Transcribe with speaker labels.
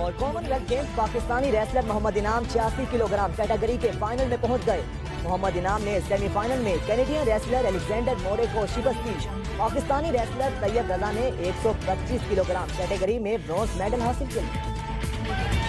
Speaker 1: और Commonwealth games Pakistani wrestler Mohammad Inam 86 kilogram category के final में पहुंच गए। मोहम्मद इनाम ने सेमीफाइनल में कैनेडियन रेसलर एलेक्जेंडर मोरे को शिकस्त दी। पाकिस्तानी रेसलर तैयब रजा ने 125 किलोग्राम कैटेगरी में ब्रॉन्ज मेडल हासिल किया।